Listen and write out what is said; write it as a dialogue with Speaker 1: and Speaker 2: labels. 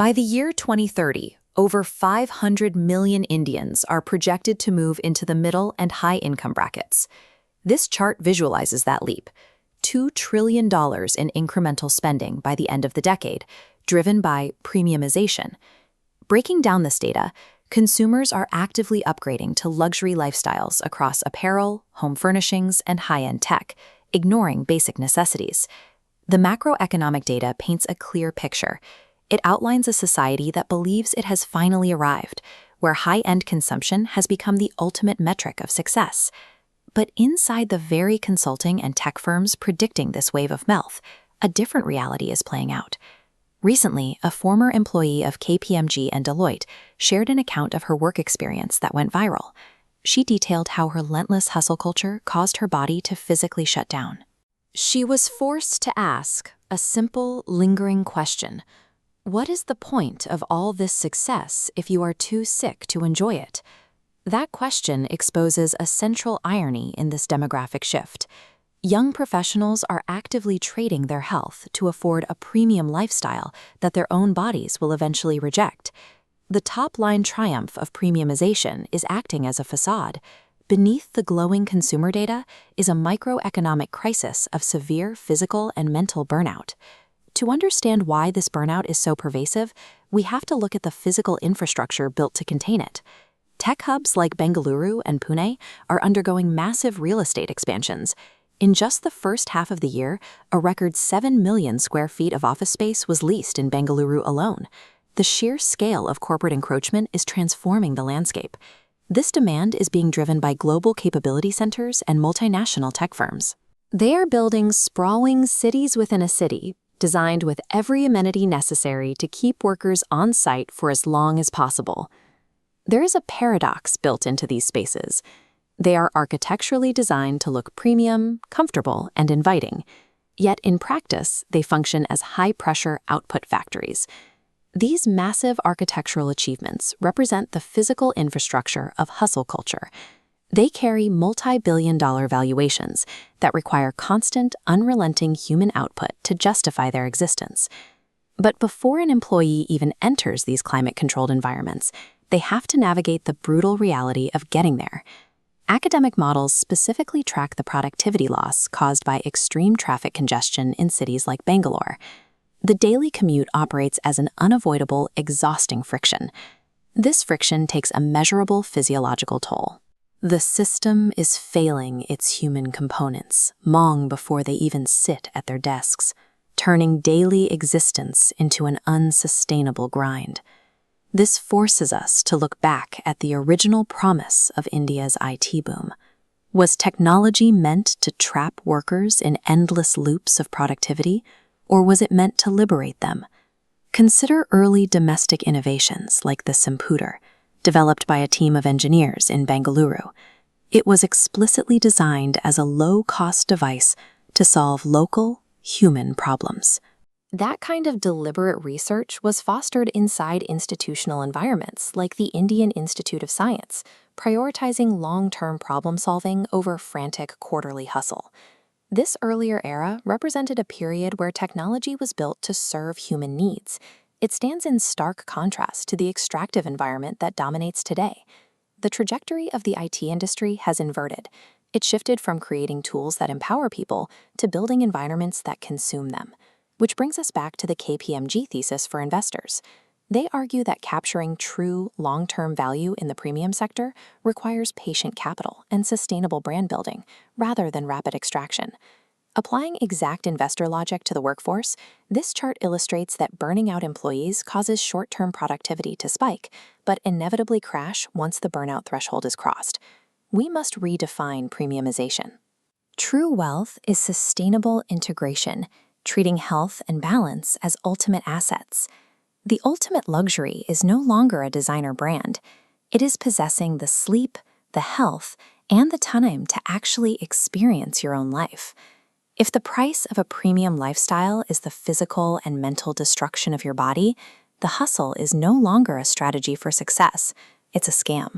Speaker 1: By the year 2030, over 500 million Indians are projected to move into the middle and high-income brackets. This chart visualizes that leap: $2 trillion in incremental spending by the end of the decade, driven by premiumization. Breaking down this data, consumers are actively upgrading to luxury lifestyles across apparel, home furnishings, and high-end tech, ignoring basic necessities. The macroeconomic data paints a clear picture. It outlines a society that believes it has finally arrived, where high-end consumption has become the ultimate metric of success. But inside the very consulting and tech firms predicting this wave of wealth, a different reality is playing out. Recently, a former employee of KPMG and Deloitte shared an account of her work experience that went viral. She detailed how her relentless hustle culture caused her body to physically shut down. She was forced to ask a simple, lingering question: what is the point of all this success if you are too sick to enjoy it? That question exposes a central irony in this demographic shift. Young professionals are actively trading their health to afford a premium lifestyle that their own bodies will eventually reject. The top-line triumph of premiumization is acting as a facade. Beneath the glowing consumer data is a microeconomic crisis of severe physical and mental burnout. To understand why this burnout is so pervasive, we have to look at the physical infrastructure built to contain it. Tech hubs like Bengaluru and Pune are undergoing massive real estate expansions. In just the first half of the year, a record 7 million square feet of office space was leased in Bengaluru alone. The sheer scale of corporate encroachment is transforming the landscape. This demand is being driven by global capability centers and multinational tech firms. They are building sprawling cities within a city, designed with every amenity necessary to keep workers on site for as long as possible. There is a paradox built into these spaces. They are architecturally designed to look premium, comfortable, and inviting. Yet in practice, they function as high-pressure output factories. These massive architectural achievements represent the physical infrastructure of hustle culture. They carry multi-billion-dollar valuations that require constant, unrelenting human output to justify their existence. But before an employee even enters these climate-controlled environments, they have to navigate the brutal reality of getting there. Academic models specifically track the productivity loss caused by extreme traffic congestion in cities like Bangalore. The daily commute operates as an unavoidable, exhausting friction. This friction takes a measurable physiological toll. The system is failing its human components long before they even sit at their desks, turning daily existence into an unsustainable grind. This forces us to look back at the original promise of India's IT boom. Was technology meant to trap workers in endless loops of productivity, or was it meant to liberate them? Consider early domestic innovations like the Samputer, developed by a team of engineers in Bengaluru. It was explicitly designed as a low-cost device to solve local, human problems. That kind of deliberate research was fostered inside institutional environments like the Indian Institute of Science, prioritizing long-term problem-solving over frantic quarterly hustle. This earlier era represented a period where technology was built to serve human needs. It stands in stark contrast to the extractive environment that dominates today. The trajectory of the IT industry has inverted. It shifted from creating tools that empower people to building environments that consume them. Which brings us back to the KPMG thesis for investors. They argue that capturing true, long-term value in the premium sector requires patient capital and sustainable brand building, rather than rapid extraction. Applying exact investor logic to the workforce, this chart illustrates that burning out employees causes short-term productivity to spike, but inevitably crash once the burnout threshold is crossed. We must redefine premiumization. True wealth is sustainable integration, treating health and balance as ultimate assets. The ultimate luxury is no longer a designer brand. It is possessing the sleep, the health, and the time to actually experience your own life. If the price of a premium lifestyle is the physical and mental destruction of your body, the hustle is no longer a strategy for success. It's a scam.